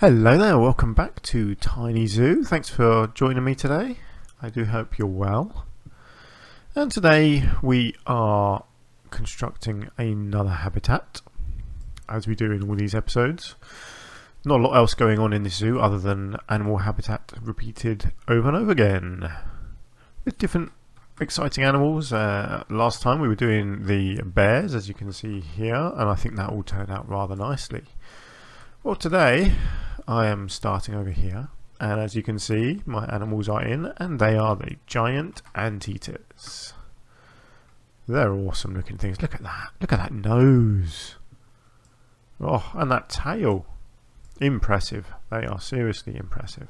Hello there, welcome back to Tiny Zoo. Thanks for joining me today. I do hope you're well. And today we are constructing another habitat, as we do in all these episodes. Not a lot else going on in this zoo other than animal habitat repeated over and over again, with different exciting animals. Last time we were doing the bears, as you can see here, and I think that all turned out rather nicely. Well, today I am starting over here, and as you can see, my animals are in, and they are the giant anteaters. They're awesome looking things. Look at that. Look at that nose. Oh, and that tail. Impressive. They are seriously impressive.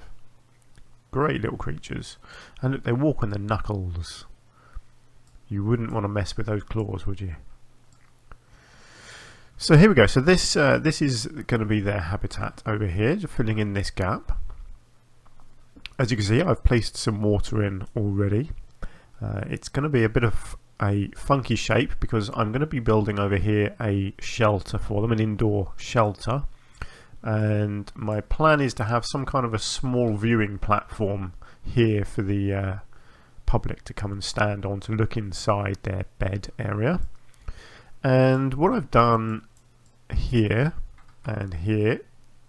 Great little creatures. And look, they walk on the knuckles. You wouldn't want to mess with those claws, would you? So here we go. So this is going to be their habitat over here, just filling in this gap. As you can see, I've placed some water in already. It's going to be a bit of a funky shape because I'm going to be building over here a shelter for them, an indoor shelter. And my plan is to have some kind of a small viewing platform here for the public to come and stand on to look inside their bed area. And what I've done here and here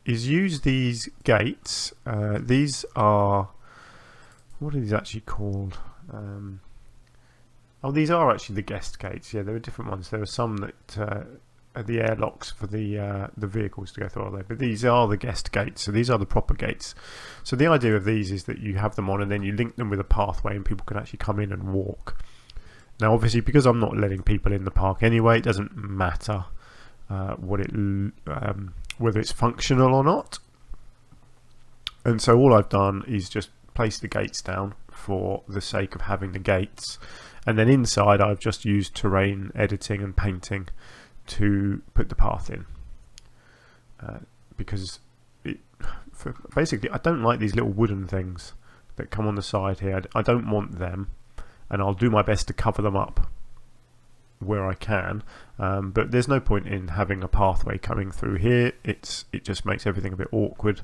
is use these gates. These are, what are these actually called? Oh, these are actually the guest gates. Yeah, there are different ones. There are some that are the airlocks for the vehicles to go through all there, but these are the guest gates. So these are the proper gates. So the idea of these is that you have them on and then you link them with a pathway and people can actually come in and walk. Now obviously, because I'm not letting people in the park anyway, it doesn't matter whether it's functional or not. And so all I've done is just place the gates down for the sake of having the gates, and then inside I've just used terrain editing and painting to put the path in, because basically I don't like these little wooden things that come on the side here. I don't want them, and I'll do my best to cover them up where I can, but there's no point in having a pathway coming through here. It just makes everything a bit awkward,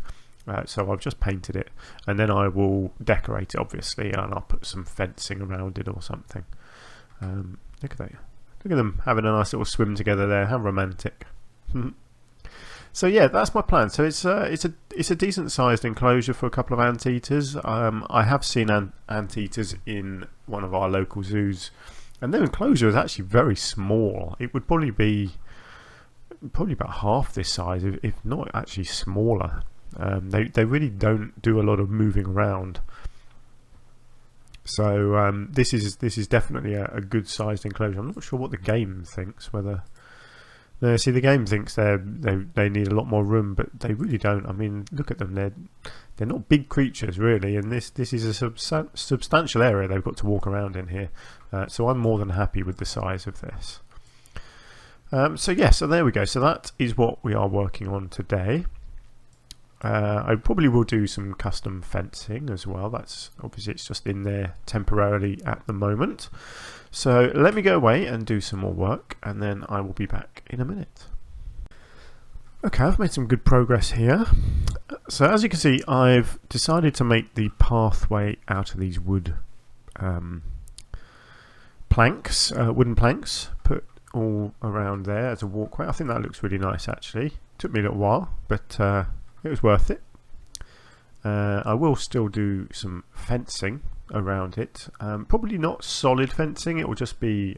so I've just painted it, and then I will decorate it obviously, and I'll put some fencing around it or something. Look at that. Look at them having a nice little swim together there. How romantic. So yeah, that's my plan. So it's a decent sized enclosure for a couple of anteaters. I have seen anteaters in one of our local zoos, and their enclosure is actually very small. It would probably be about half this size, if not actually smaller. They really don't do a lot of moving around. So this is definitely a good sized enclosure. I'm not sure what the game thinks. Whether see, the game thinks they need a lot more room, but they really don't. I mean, look at them. They're not big creatures really, and this is a substantial area they've got to walk around in here. So I'm more than happy with the size of this. So yeah, so there we go. So that is what we are working on today. I probably will do some custom fencing as well. That's obviously, it's just in there temporarily at the moment. So let me go away and do some more work, and then I will be back in a minute. Okay, I've made some good progress here. So as you can see, I've decided to make the pathway out of these wood planks, wooden planks, put all around there as a walkway. I think that looks really nice actually. Took me a little while, but it was worth it. I will still do some fencing around it. Probably not solid fencing. It will just be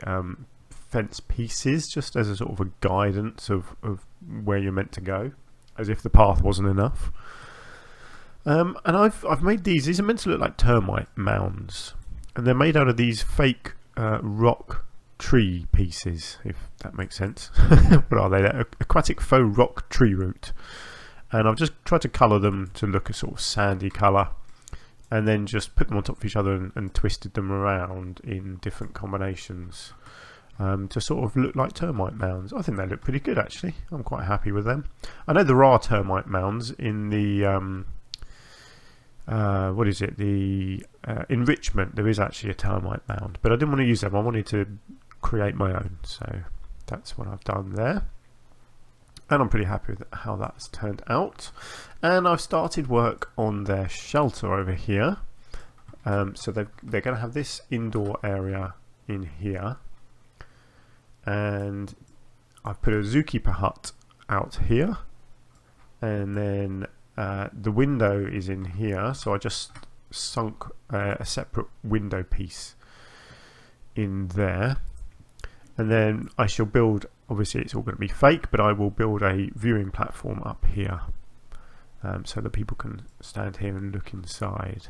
fence pieces, just as a sort of a guidance of where you're meant to go, as if the path wasn't enough. And I've made these are meant to look like termite mounds, and they're made out of these fake rock tree pieces, if that makes sense. What are they? They're aquatic faux rock tree root. And I've just tried to colour them to look a sort of sandy colour, and then just put them on top of each other and twisted them around in different combinations to sort of look like termite mounds. I think they look pretty good actually. I'm quite happy with them. I know there are termite mounds in the what is it, the enrichment. There is actually a termite mound, but I didn't want to use them. I wanted to create my own, so that's what I've done there. and I'm pretty happy with how that's turned out. And I've started work on their shelter over here. So they're going to have this indoor area in here, and I've put a zookeeper hut out here, and then the window is in here, so I just sunk a separate window piece in there, and then I shall build, obviously it's all going to be fake, but I will build a viewing platform up here, so that people can stand here and look inside.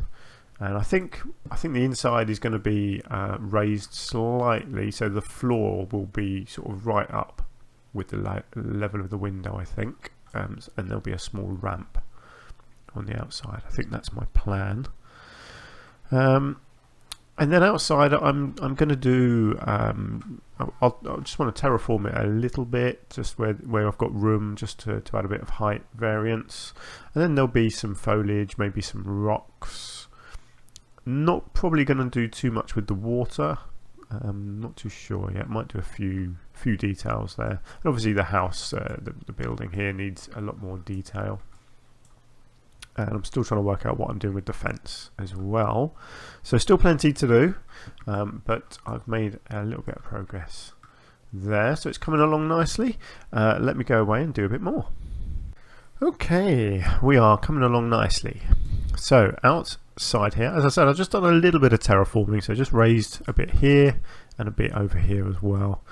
And I think the inside is going to be raised slightly, so the floor will be sort of right up with the level of the window, I think, and there'll be a small ramp on the outside. I think that's my plan. And then outside, I'm going to do. I'll just want to terraform it a little bit, just where I've got room, just to add a bit of height variance. And then there'll be some foliage, maybe some rocks. Not probably going to do too much with the water. Not too sure yet. Might do a few details there. And obviously the house, the building here needs a lot more detail. And I'm still trying to work out what I'm doing with the fence as well. So still plenty to do, but I've made a little bit of progress there. So it's coming along nicely. Let me go away and do a bit more. Okay, we are coming along nicely. So outside here, as I said, I've just done a little bit of terraforming, so just raised a bit here and a bit over here as well.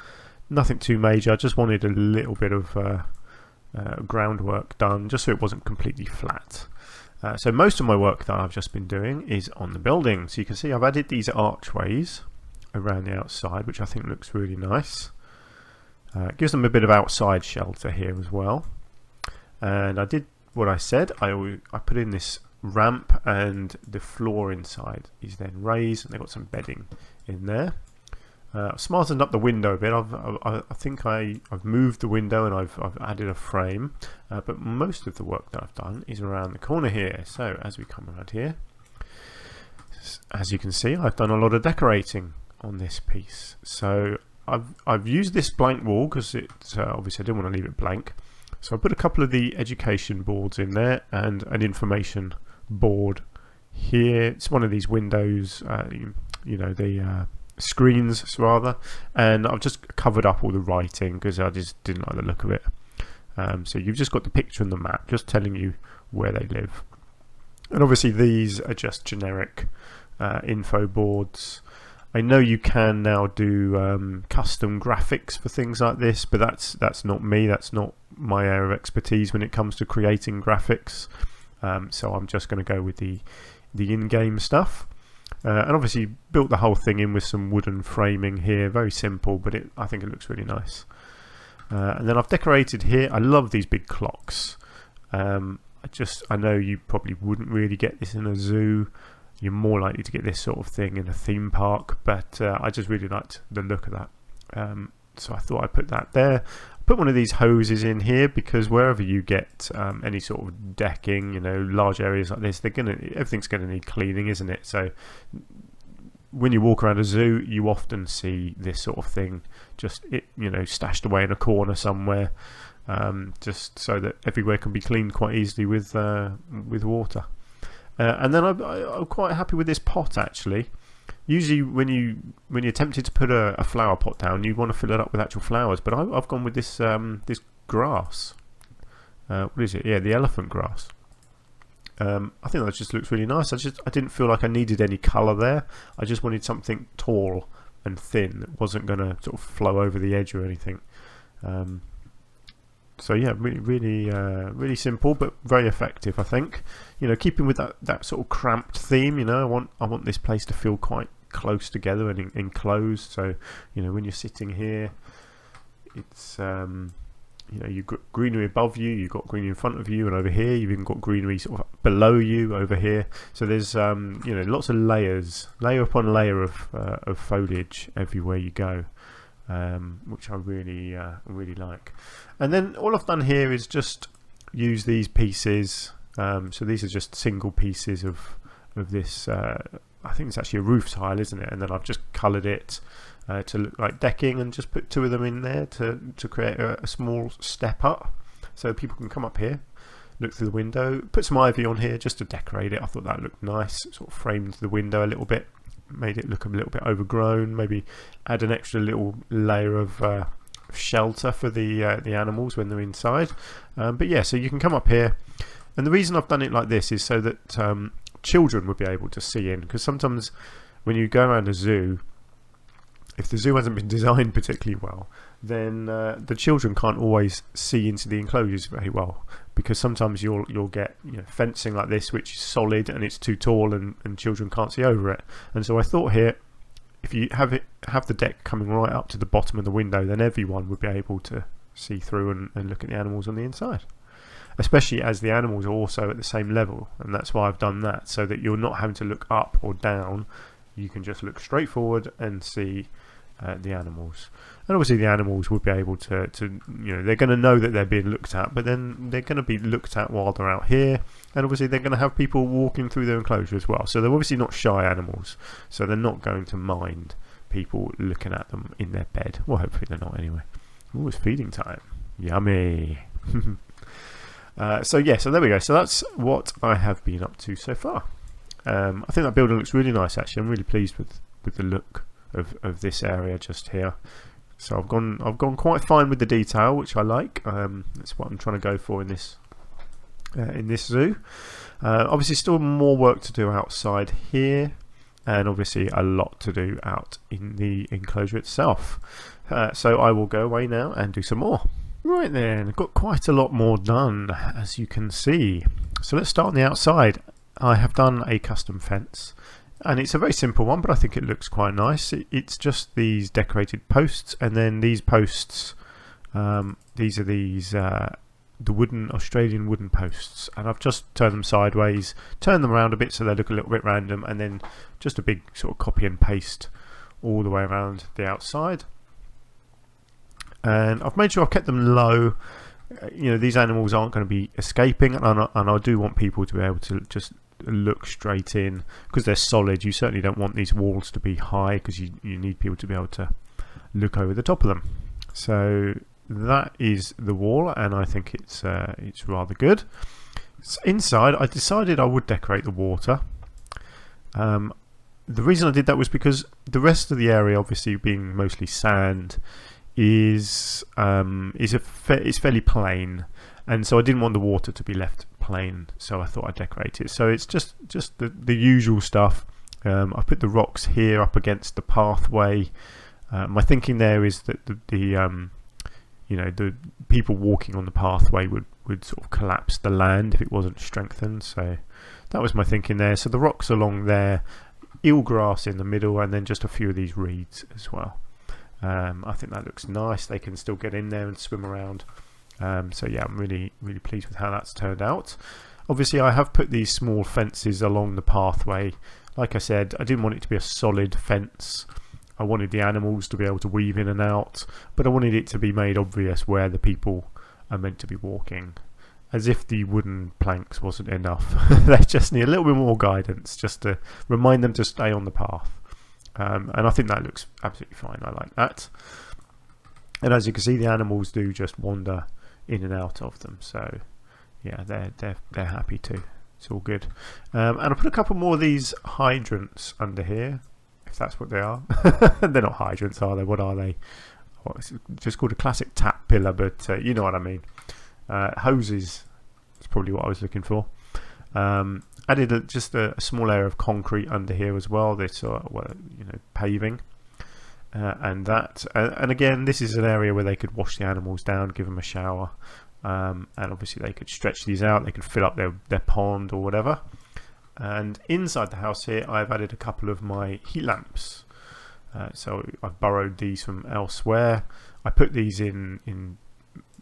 Nothing too major, I just wanted a little bit of groundwork done, just so it wasn't completely flat. So most of my work that I've just been doing is on the building. So you can see I've added these archways around the outside, which I think looks really nice. It gives them a bit of outside shelter here as well. And I did what I said. I put in this ramp, and the floor inside is then raised, and they've got some bedding in there. I've smartened up the window a bit. I think I've moved the window, and I've added a frame, but most of the work that I've done is around the corner here. So as we come around here, as you can see, I've done a lot of decorating on this piece. So I've used this blank wall because it's obviously I didn't want to leave it blank. So I put a couple of the education boards in there and an information board here. It's one of these windows, you know, the screens rather, and I've just covered up all the writing because I just didn't like the look of it. So you've just got the picture and the map just telling you where they live, and obviously these are just generic info boards. I know you can now do custom graphics for things like this, but that's not me. That's not my area of expertise when it comes to creating graphics. So I'm just going to go with the in-game stuff. And obviously built the whole thing in with some wooden framing here. Very simple, but I think it looks really nice. And then I've decorated here. I love these big clocks. I know you probably wouldn't really get this in a zoo. You're more likely to get this sort of thing in a theme park, but I just really liked the look of that. So I thought I'd put that there. Put one of these hoses in here because wherever you get any sort of decking, you know, large areas like this, everything's going to need cleaning, isn't it? So when you walk around a zoo, you often see this sort of thing, just stashed away in a corner somewhere, just so that everywhere can be cleaned quite easily with water. And then I'm quite happy with this pot actually. Usually when you're tempted to put a flower pot down, you want to fill it up with actual flowers, but I've gone with this this grass. What is it? Yeah, the elephant grass. I think that just looks really nice. I didn't feel like I needed any colour there. I just wanted something tall and thin that wasn't going to sort of flow over the edge or anything. So yeah, really simple but very effective. I think, keeping with that sort of cramped theme. I want this place to feel quite close together and enclosed. So when you're sitting here, it's you've got greenery above you, you've got greenery in front of you, and over here you've even got greenery sort of below you over here. So there's lots of layer upon layer of foliage everywhere you go. Which I really like. And then all I've done here is just use these pieces. So these are just single pieces of this. I think it's actually a roof tile, isn't it? And then I've just coloured it to look like decking, and just put two of them in there to create a small step up. so people can come up here, look through the window, put some ivy on here just to decorate it. I thought that looked nice, sort of framed the window a little bit, made it look a little bit overgrown, maybe add an extra little layer of shelter for the animals when they're inside. But yeah, so you can come up here, and the reason I've done it like this is so that children would be able to see in, because sometimes when you go around a zoo, if the zoo hasn't been designed particularly well, then the children can't always see into the enclosures very well, because sometimes you'll get fencing like this which is solid and it's too tall and children can't see over it. And so I thought here, if you have the deck coming right up to the bottom of the window, then everyone would be able to see through and look at the animals on the inside, especially as the animals are also at the same level. And that's why I've done that, so that you're not having to look up or down. You can just look straight forward and see the animals. And obviously the animals would be able to they're going to know that they're being looked at, but then they're going to be looked at while they're out here, and obviously they're going to have people walking through their enclosure as well, so they're obviously not shy animals, so they're not going to mind people looking at them in their bed. Well, hopefully they're not anyway. Oh, it's feeding time. Yummy. So there we go. So that's what I have been up to so far. I think that building looks really nice actually. I'm really pleased with the look of this area just here. So I've gone quite fine with the detail, which I like. That's what I'm trying to go for in this zoo. Obviously still more work to do outside here, and obviously a lot to do out in the enclosure itself. So I will go away now and do some more. Right then, I've got quite a lot more done, as you can see. So let's start on the outside. I have done a custom fence, and it's a very simple one, but I think it looks quite nice. It's just these decorated posts, and then these posts, these are the wooden Australian wooden posts, and I've just turned them sideways, turned them around a bit so they look a little bit random, and then just a big sort of copy and paste all the way around the outside. And I've made sure I've kept them low. These animals aren't going to be escaping, and I do want people to be able to just look straight in, because they're solid. You certainly don't want these walls to be high, because you need people to be able to look over the top of them. So that is the wall, and I think it's rather good. So inside, I decided I would decorate the water. The reason I did that was because the rest of the area, obviously being mostly sand, is fairly plain, and so I didn't want the water to be left plain, so I thought I'd decorate it. So it's just the usual stuff. I've put the rocks here up against the pathway. My thinking there is that the people walking on the pathway would sort of collapse the land if it wasn't strengthened. So that was my thinking there. So the rocks along there, eelgrass in the middle, and then just a few of these reeds as well. I think that looks nice. They can still get in there and swim around. So yeah, I'm really pleased with how that's turned out. Obviously I have put these small fences along the pathway. Like I said, I didn't want it to be a solid fence. I wanted the animals to be able to weave in and out, but I wanted it to be made obvious where the people are meant to be walking, as if the wooden planks wasn't enough. They just need a little bit more guidance, just to remind them to stay on the path. And I think that looks absolutely fine. I like that. And as you can see, the animals do just wander in and out of them. So yeah, they're happy too. It's all good. And I put a couple more of these hydrants under here, if that's what they are. They're not hydrants, are they? What are they? Well, it's just called a classic tap pillar, but you know what I mean. Hoses is probably what I was looking for. Added just a small layer of concrete under here as well. This paving, and that. And again, this is an area where they could wash the animals down, give them a shower, and obviously they could stretch these out. They could fill up their pond or whatever. And inside the house here, I've added a couple of my heat lamps. So I've borrowed these from elsewhere. I put these in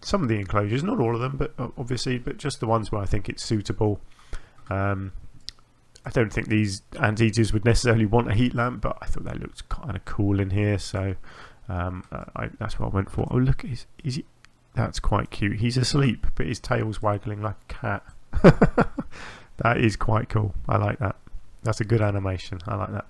some of the enclosures, not all of them, but obviously, but just the ones where I think it's suitable. I don't think these Anteaters would necessarily want a heat lamp, but I thought that looked kind of cool in here, so that's what I went for. Oh look, that's quite cute. He's asleep, but his tail's waggling like a cat. That is quite cool. I like that. That's a good animation. I like that.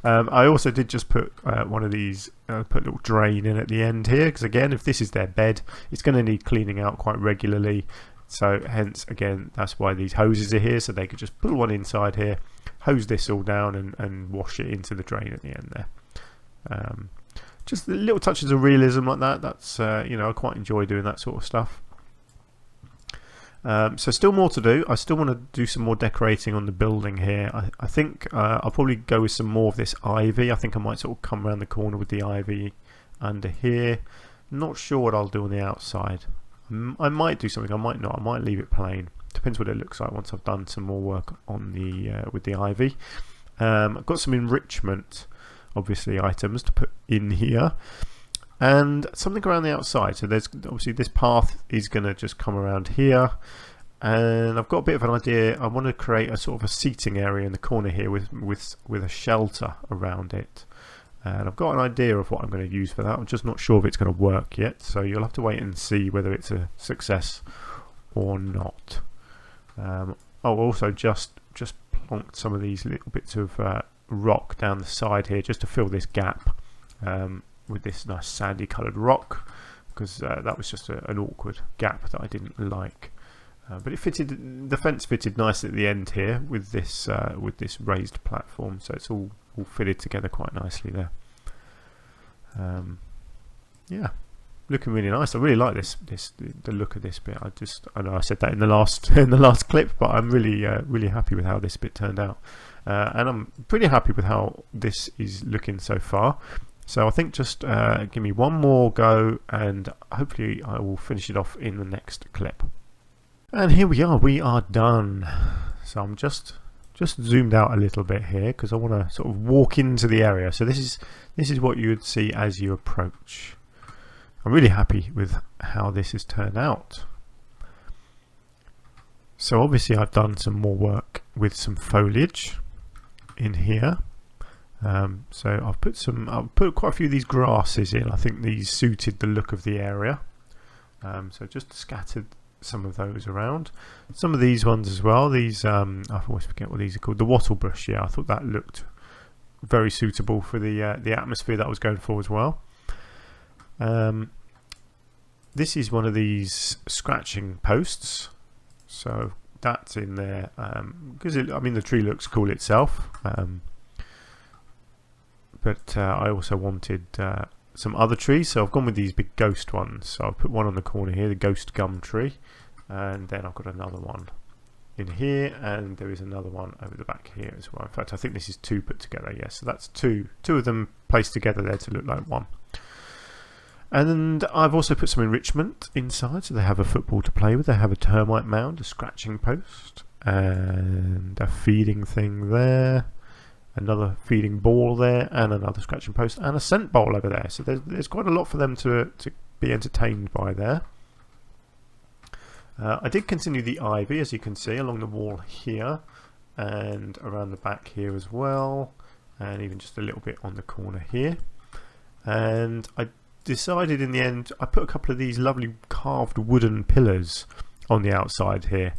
I also did just put one of these, put a little drain in at the end here, because again, if this is their bed, it's going to need cleaning out quite regularly. So hence, again, that's why these hoses are here, so they could just put one inside here, hose this all down and wash it into the drain at the end there. Just the little touches of realism like that. That's you know, I quite enjoy doing that sort of stuff. So still more to do. I still want to do some more decorating on the building here. I think I'll probably go with some more of this ivy. I think I might sort of come around the corner with the ivy under here. Not sure what I'll do on the outside. I might do something, I might not. I might leave it plain. Depends what it looks like once I've done some more work on the with the ivy. I've got some enrichment, obviously, items to put in here. And something around the outside. So there's obviously this path is going to just come around here, and I've got a bit of an idea. I want to create a sort of a seating area in the corner here with a shelter around it. And I've got an idea of what I'm going to use for that. I'm just not sure if it's going to work yet. So you'll have to wait and see whether it's a success or not. I'll also just plonked some of these little bits of rock down the side here just to fill this gap. With this nice sandy coloured rock, because that was just an awkward gap that I didn't like. But it fitted. The fence fitted nicely at the end here with this raised platform, so it's all fitted together quite nicely there. Yeah, looking really nice. I really like the look of this bit. I know I said that in the last clip, but I'm really happy with how this bit turned out, and I'm pretty happy with how this is looking so far. So I think just give me one more go, and hopefully I will finish it off in the next clip. And here we are done. So I'm just zoomed out a little bit here because I want to sort of walk into the area. So this is what you would see as you approach. I'm really happy with how this has turned out. So obviously I've done some more work with some foliage in here. So I've put quite a few of these grasses in. I think these suited the look of the area. So just scattered some of those around. Some of these ones as well. These I always forget what these are called. The wattle bush. Yeah, I thought that looked very suitable for the atmosphere that I was going for as well. This is one of these scratching posts. So that's in there because I mean the tree looks cool itself. But I also wanted some other trees, so I've gone with these big ghost ones. So I've put one on the corner here, the ghost gum tree, and then I've got another one in here, and there is another one over the back here as well. In fact, I think this is two put together. Yes, so that's two of them placed together there to look like one. And I've also put some enrichment inside, so they have a football to play with. They have a termite mound, a scratching post, and a feeding thing there. Another feeding ball there, and another scratching post, and a scent bowl over there. So there's quite a lot for them to be entertained by there. I did continue the ivy, as you can see, along the wall here, and around the back here as well, and even just a little bit on the corner here. And I decided in the end, I put a couple of these lovely carved wooden pillars on the outside here.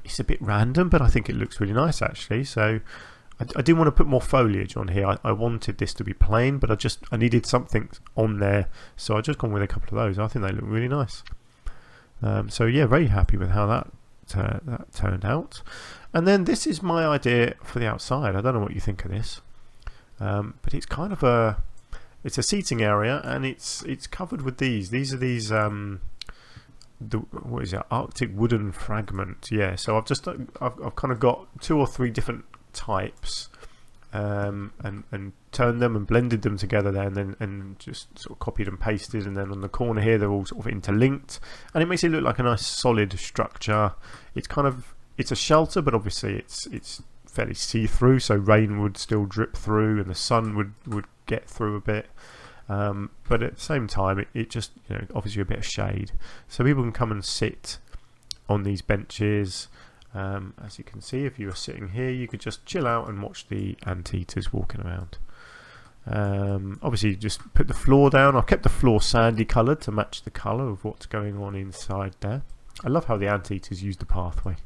It's a bit random, but I think it looks really nice actually. So I didn't want to put more foliage on here. I wanted this to be plain, but I needed something on there, so I just gone with a couple of those. I think they look really nice. So yeah, very happy with how that turned out. And then this is my idea for the outside. I don't know what you think of this, but it's kind of it's a seating area, and it's covered with these. These are these what is it? Arctic wooden fragment. Yeah. So I've kind of got 2 or 3 different types and turned them and blended them together there, and just sort of copied and pasted, and then on the corner here they're all sort of interlinked, and it makes it look like a nice solid structure. It's a shelter, but obviously it's fairly see-through, so rain would still drip through and the sun would get through a bit, but at the same time it just, you know, offers you a bit of shade, so people can come and sit on these benches. As you can see, if you were sitting here, you could just chill out and watch the anteaters walking around. Obviously, just put the floor down. I've kept the floor sandy coloured to match the colour of what's going on inside there. I love how the anteaters use the pathway.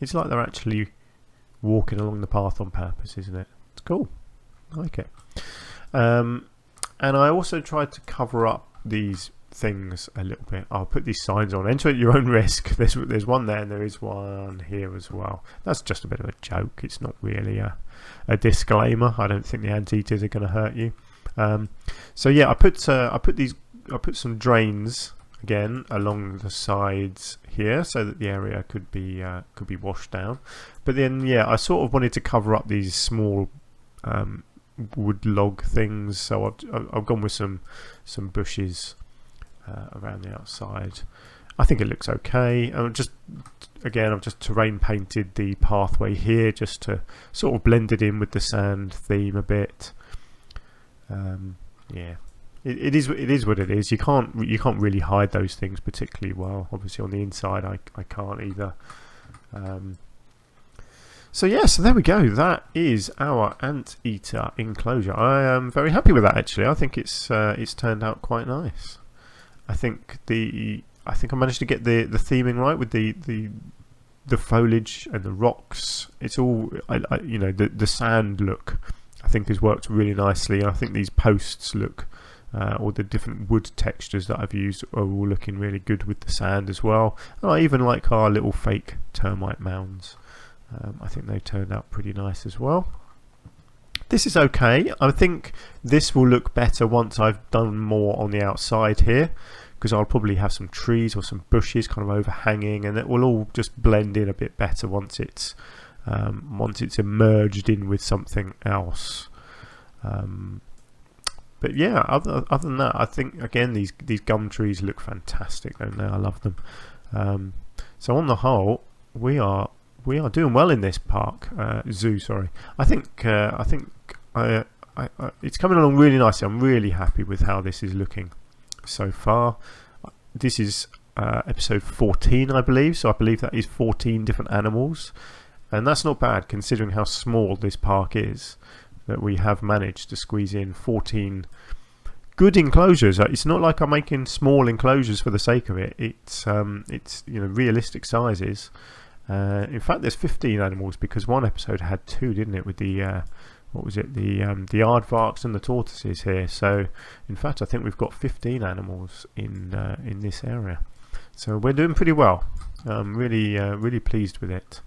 It's like they're actually walking along the path on purpose, isn't it? It's cool. I like it. And I also tried to cover up these things a little bit. I'll put these signs on. Enter at your own risk. There's one there, and there is one here as well. That's just a bit of a joke. It's not really a disclaimer. I don't think the anteaters are going to hurt you. So yeah, I put some drains again along the sides here, so that the are could be washed down. But then yeah, I sort of wanted to cover up these small wood log things, so I've gone with some bushes around the outside. I think it looks okay. I've just terrain painted the pathway here just to sort of blend it in with the sand theme a bit. Yeah, it is what it is. You can't really hide those things particularly well. Obviously on the inside I can't either. So yeah, so there we go. That is our anteater enclosure. I am very happy with that, actually. I think it's turned out quite nice. I think I managed to get the theming right with the foliage and the rocks. It's all the sand look, I think, has worked really nicely. I think these posts look, or the different wood textures that I've used, are all looking really good with the sand as well. And I even like our little fake termite mounds. I think they turned out pretty nice as well. This is okay. I think this will look better once I've done more on the outside here, because I'll probably have some trees or some bushes kind of overhanging, and it will all just blend in a bit better once it's emerged in with something else. But yeah, other than that, I think again these gum trees look fantastic, don't they? I love them. So on the whole, we are doing well in this zoo. Sorry, I think it's coming along really nicely. I'm really happy with how this is looking so far. This is episode 14, I believe. So I believe that is 14 different animals, and that's not bad considering how small this park is. That we have managed to squeeze in 14 good enclosures. It's not like I'm making small enclosures for the sake of it. It's realistic sizes. In fact, there's 15 animals because one episode had 2, didn't it? With the the aardvarks and the tortoises here. So in fact, I think we've got 15 animals in this area. So we're doing pretty well. I'm really pleased with it.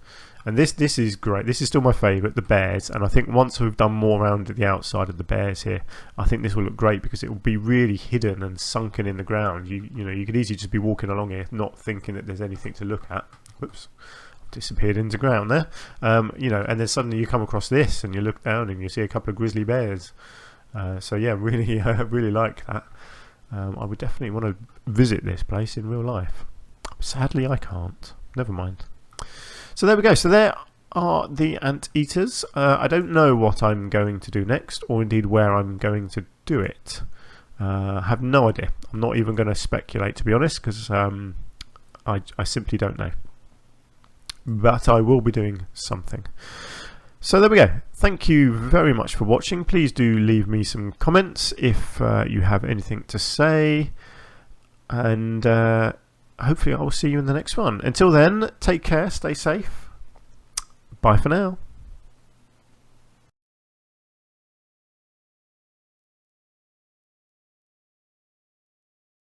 And this is great. This is still my favourite, the bears. And I think once we've done more around the outside of the bears here, I think this will look great because it will be really hidden and sunken in the ground. You could easily just be walking along here, not thinking that there's anything to look at. Whoops. Disappeared into ground there. And then suddenly you come across this and you look down and you see a couple of grizzly bears. So yeah, really like that. I would definitely want to visit this place in real life. Sadly I can't. Never mind. So there we go. So there are the anteaters. I don't know what I'm going to do next, or indeed where I'm going to do it. I have no idea. I'm not even going to speculate, to be honest, because I simply don't know. But I will be doing something. So there we go. Thank you very much for watching. Please do leave me some comments if you have anything to say, and hopefully I will see you in the next one. Until then, take care, stay safe. Bye for now.